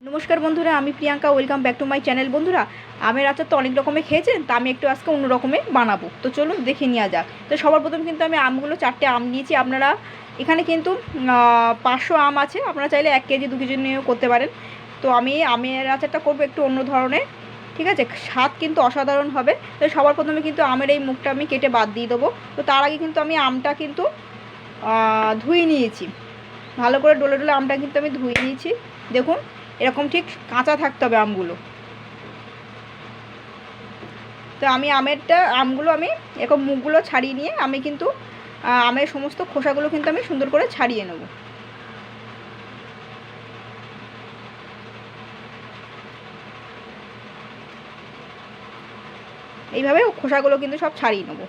নমস্কার বন্ধুরা, আমি Priyanka. Welcome back to my channel. বন্ধুরা, আমের আচার তো অনেক রকমের খেয়েছেন, তা আমি একটু আজকে অন্য রকমের বানাবো। তো চলুন দেখে নেওয়া যাক। তো সবার প্রথম কিন্তু আমি আমগুলো 4টে আম নিয়েছি। আপনারা এখানে কিন্তু 500 আম আছে, আপনারা চাইলে 1 কেজি 2 কেজি নিয়েও করতে পারেন। তো আমি আমের আচারটা করবো একটু অন্য ধরনের, ঠিক আছে? স্বাদ কিন্তু অসাধারণ হবে। তো সবার প্রথমে কিন্তু আমের এই মুখটা আমি কেটে বাদ দিয়ে দেবো। তো তার আগে কিন্তু আমি আমটা কিন্তু ধুয়ে নিয়েছি, ভালো করে ডলে ডলে আমটা কিন্তু আমি ধুয়ে নিয়েছি। দেখুন, এরকম ঠিক কাঁচা থাকতে হবে আমগুলো। তো আমি আমগুলো আমি এরকম মুখগুলো ছাড়িয়ে নিয়ে আমি কিন্তু আমের সমস্ত খোসাগুলো কিন্তু আমি সুন্দর করে ছাড়িয়ে নেব। এইভাবে খোসাগুলো কিন্তু সব ছাড়িয়ে নেব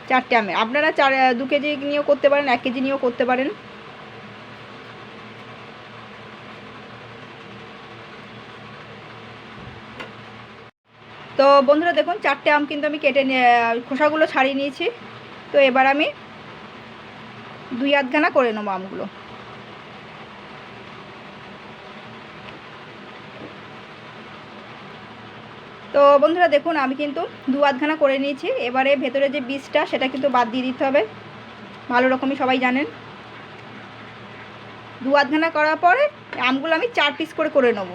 4টে আমের। আপনারা 2 কেজি নিয়েও করতে পারেন, 1 কেজি নিয়েও করতে পারেন। তো বন্ধুরা দেখুন, 4টে আম কিন্তু আমি কেটে খোসাগুলো ছাড়িয়ে নিয়েছি। তো এবার আমি 2 আধখানা করে নেবো আমগুলো। তো বন্ধুরা দেখুন, আমি কিন্তু 2 আধখানা করে নিয়েছি। এবারে ভেতরে যে বীজটা সেটা কিন্তু বাদ দিয়ে দিতে হবে, ভালো রকমই সবাই জানেন। 2 আধখানা করার পরে আমগুলো আমি 4 পিস করে নেব,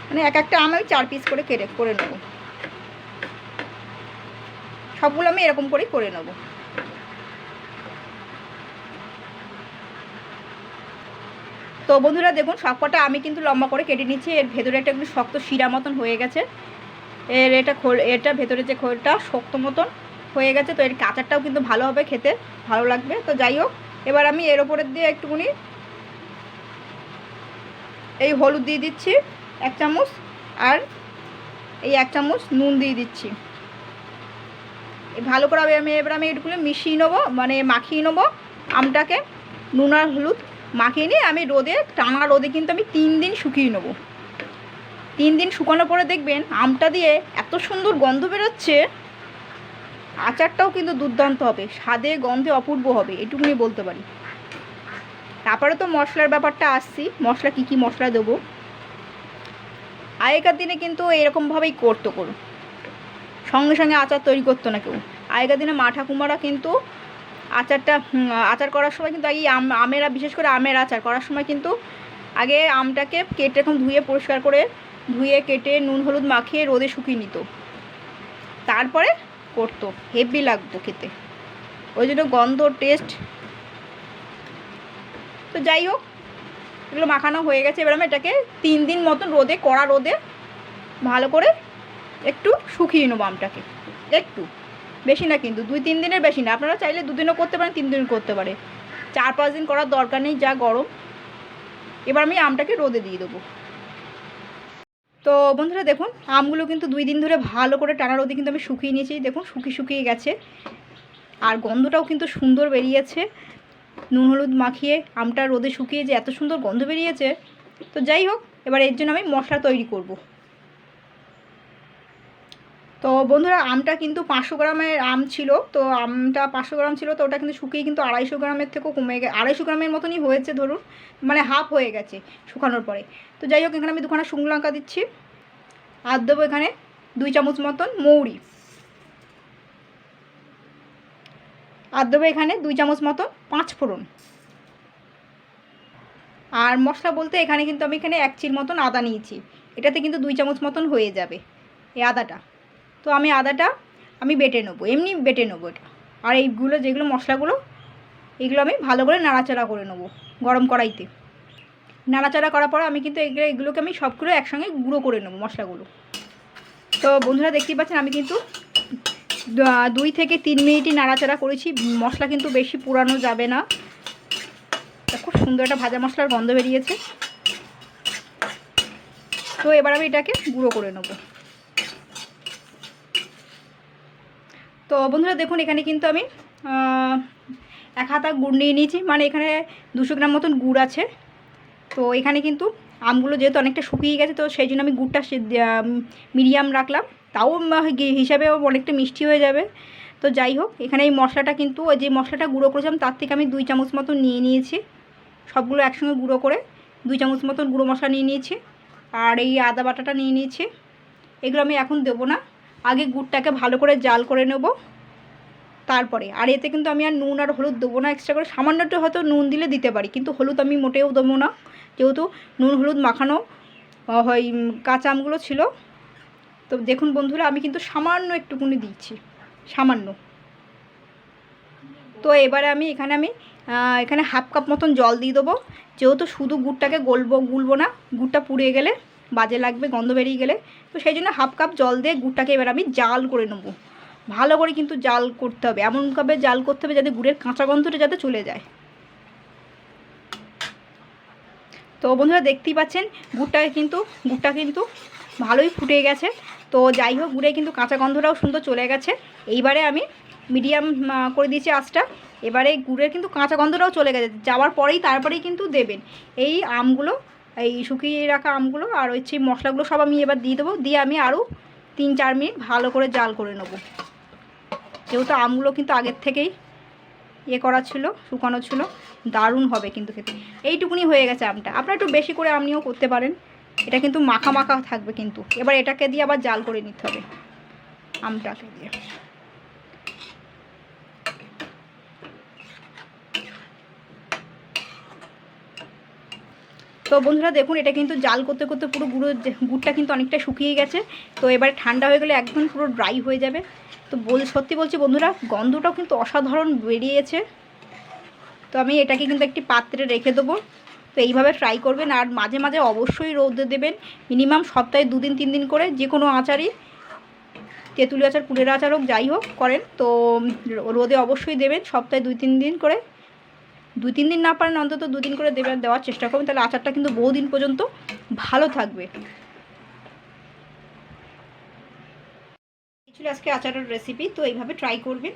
মানে একটা আম আমি 4 পিস করে নেব। সবগুলো আমি এরকম করেই করে নেব। তো বন্ধুরা দেখুন, সবকটা আমি কিন্তু লম্বা করে কেটে নিচ্ছি। এর ভেতরে একটা একটু শক্ত শিরা মতন হয়ে গেছে। এটা ভেতরে যে খোলটা শক্ত মতন হয়ে গেছে। তো এর আচারটাও কিন্তু ভালো হবে, খেতে ভালো লাগবে। তো যাই হোক, এবার আমি এর ওপরের দিয়ে একটুখানি এই হলুদ দিয়ে দিচ্ছি 1 চামচ, আর এই 1 চামচ নুন দিয়ে দিচ্ছি। ভালো করে এবার আমি এটুকুলো মিশিয়ে নেবো, মানে মাখিয়ে নেবো আমটাকে। নুন আর হলুদ মাখিয়ে নিয়ে আমি টানা রোদে কিন্তু আমি 3 দিন শুকিয়ে নেবো। 3 দিন শুকানোর পরে দেখবেন আমটা দিয়ে এত সুন্দর গন্ধ বেরোচ্ছে। আচারটাও কিন্তু দুর্দান্ত হবে, স্বাদে গন্ধে অপূর্ব হবে, এটুকুনি বলতে পারি। তারপরে তো মশলার ব্যাপারটা আসছি, মশলা কী কী মশলা দেবো। আগেকার দিনে কিন্তু এরকমভাবেই করতো, সঙ্গে সঙ্গে আচার তৈরি করতো না কেউ। আগেকার দিনে মা ঠাকুমারা কিন্তু আচার করার সময় কিন্তু আগে বিশেষ করে আমের আচার করার সময় কিন্তু আগে আমটাকে কেটে এরকম পরিষ্কার করে ধুয়ে কেটে নুন হলুদ মাখিয়ে রোদে শুকিয়ে নিত, তারপরে করতো। হেভি লাগতো খেতে, ওই জন্য গন্ধ টেস্ট। তো যাই হোক, এগুলো মাখানো হয়ে গেছে। এবার আমি এটাকে 3 দিন মতন কড়া রোদে ভালো করে একটু শুকিয়ে নেবো আমটাকে। একটু বেশি না, কিন্তু 2-3 দিনের বেশি না। আপনারা চাইলে 2 দিনও করতে পারেন, 3 দিনও করতে পারে, 4-5 দিন করার দরকার নেই, যা গরম। এবার আমি আমটাকে রোদে দিয়ে দেবো। তো বন্ধুরা দেখুন, আমগুলো কিন্তু 2 দিন ধরে ভালো করে টানা রোদে কিন্তু আমি শুকিয়ে নিয়েছি। দেখুন শুকিয়ে গেছে, আর গন্ধটাও কিন্তু সুন্দর বেরিয়েছে। নুন হলুদ মাখিয়ে আমটা রোদে শুকিয়ে যে এত সুন্দর গন্ধ বেরিয়েছে। তো যাই হোক, এবার এর জন্য আমি মশলা তৈরি করব। তো বন্ধুরা, আমটা কিন্তু 500 গ্রামের আম ছিল। তো আমটা 500 গ্রাম ছিল, তো ওটা কিন্তু শুকিয়ে কিন্তু 250 গ্রামের থেকেও কমে গেছে। 250 গ্রামের মতনই হয়েছে ধরুন, মানে হাফ হয়ে গেছে শুকানোর পরে। তো যাই হোক, এখানে আমি 2খানা শুকনো লঙ্কা দিচ্ছি, আর দেবো এখানে 2 চামচ মতন মৌরি, আর দেবো এখানে 2 চামচ মতন 5 ফোড়ন। আর মশলা বলতে এখানে কিন্তু আমি 1 চিল মতন আদা নিয়েছি। এটাতে কিন্তু 2 চামচ মতন হয়ে যাবে এই আদাটা। তো আদাটা আমি বেটে নেবো, এমনি বেটে নেবো এটা। আর যেগুলো মশলাগুলো, এগুলো আমি ভালো করে নাড়াচাড়া করে নেবো গরম কড়াইতে। নাড়াচাড়া করার পর আমি কিন্তু এগুলোকে আমি সবগুলো একসঙ্গে গুঁড়ো করে নেবো মশলাগুলো। তো বন্ধুরা দেখতেই পাচ্ছেন, আমি কিন্তু 2 থেকে 3 মিনিটই নাড়াচাড়া করেছি। মশলা কিন্তু বেশি পুরানো যাবে না। খুব সুন্দর একটা ভাজা মশলার গন্ধ বেরিয়েছে। তো এবার আমি এটাকে গুঁড়ো করে নেব। তো বন্ধুরা দেখুন, এখানে কিন্তু আমি 1 হাতা গুড় নিয়ে নিয়েছি, মানে এখানে 200 গ্রাম মতন গুড় আছে। তো এখানে কিন্তু আমগুলো যেহেতু অনেকটা শুকিয়ে গেছে, তো সেই জন্য আমি গুড়টা মিডিয়াম রাখলাম, তাও হিসাবেও অনেকটা মিষ্টি হয়ে যাবে। তো যাই হোক, এখানে এই মশলাটা কিন্তু যে মশলাটা গুঁড়ো করেছিলাম তার থেকে আমি 2 চামচ মতো নিয়ে নিয়েছি। সবগুলো একসঙ্গে গুঁড়ো করে 2 চামচ মতন গুঁড়ো মশলা নিয়ে নিয়েছি, আর এই আদা বাটাটা নিয়ে নিয়েছি। এগুলো আমি এখন দেবো না, আগে গুড়টাকে ভালো করে জাল করে নেব তারপরে। আর এতে কিন্তু আমি আর নুন আর হলুদ দেবো না এক্সট্রা করে, সামান্য একটু হয়তো নুন দিলে দিতে পারি, কিন্তু হলুদ আমি মোটেও দেবো না, যেহেতু নুন হলুদ মাখানো হয় কাঁচা আমগুলো ছিল। তো দেখুন বন্ধুরা, আমি কিন্তু সামান্য একটুকুনি দিচ্ছি, সামান্য। তো এবারে আমি এখানে হাফ কাপ মতন জল দিয়ে দেবো, যেহেতু শুধু গুড়টাকে গুলবো না, গুড়টা পুড়ে গেলে বাজে লাগবে, গন্ধ বেরিয়ে গেলে। তো সেই জন্য হাফ কাপ জল দিয়ে গুড়টাকে এবার আমি জাল করে নেবো। ভালো করে কিন্তু জাল করতে হবে, এমনভাবে জাল করতে হবে যাতে গুড়ের কাঁচা গন্ধটা যাতে চলে যায়। তো বন্ধুরা দেখতেই পাচ্ছেন গুড়টা কিন্তু ভালোই ফুটে গেছে। তো যাই হোক, গুড়ে কিন্তু কাঁচা গন্ধটাও সুন্দর চলে গেছে। এইবারে আমি মিডিয়াম করে দিয়েছি আঁচটা। এবারে গুড়ের কিন্তু কাঁচা গন্ধটাও চলে গেছে, যাওয়ার পরেই তারপরেই কিন্তু দেবেন এই আমগুলো, এই শুকিয়ে রাখা আমগুলো আর হচ্ছে মশলাগুলো সব আমি এবার দিয়ে দেবো। দিয়ে আমি আরও 3-4 মিনিট ভালো করে জাল করে নেব, যেহেতু আমগুলো কিন্তু আগের থেকেই করা ছিল, শুকানো ছিল। দারুণ হবে কিন্তু খেতে। এইটুকুনি হয়ে গেছে আমটা, আপনারা একটু বেশি করে আমনিও করতে পারেন, এটা কিন্তু মাখা মাখা থাকবে কিন্তু। এবার এটাকে দিয়ে আবার জাল করে নিতে হবে আমটাকে দিয়ে। তো বন্ধুরা দেখুন, এটা কিন্তু জাল করতে করতে পুরো গুড়টা কিন্তু অনেকটা শুকিয়ে গেছে। তো এবারে ঠান্ডা হয়ে গেলে একদম পুরো ড্রাই হয়ে যাবে। তো সত্যি বলছি বন্ধুরা, গন্ধটাও কিন্তু অসাধারণ বেরিয়েছে। তো আমি এটাকে কিন্তু একটি পাত্রে রেখে দেবো। তো এইভাবে ট্রাই করবেন, আর মাঝে মাঝে অবশ্যই রোদে দেবেন, মিনিমাম সপ্তাহে 2-3 দিন করে। যে কোনো আচারই, তেঁতুলি আচার, কুলের আচার হোক, যাই হোক করেন, তো রোদে অবশ্যই দেবেন সপ্তাহে 2-3 দিন করে। 2-3 দিন না পারেন অন্তত 2 দিন করে দেওয়ার চেষ্টা করবেন, তাহলে আচারটা কিন্তু বহুদিন পর্যন্ত ভালো থাকবে। এই ছিল আজকে আচারের রেসিপি। তো এইভাবে ট্রাই করবেন।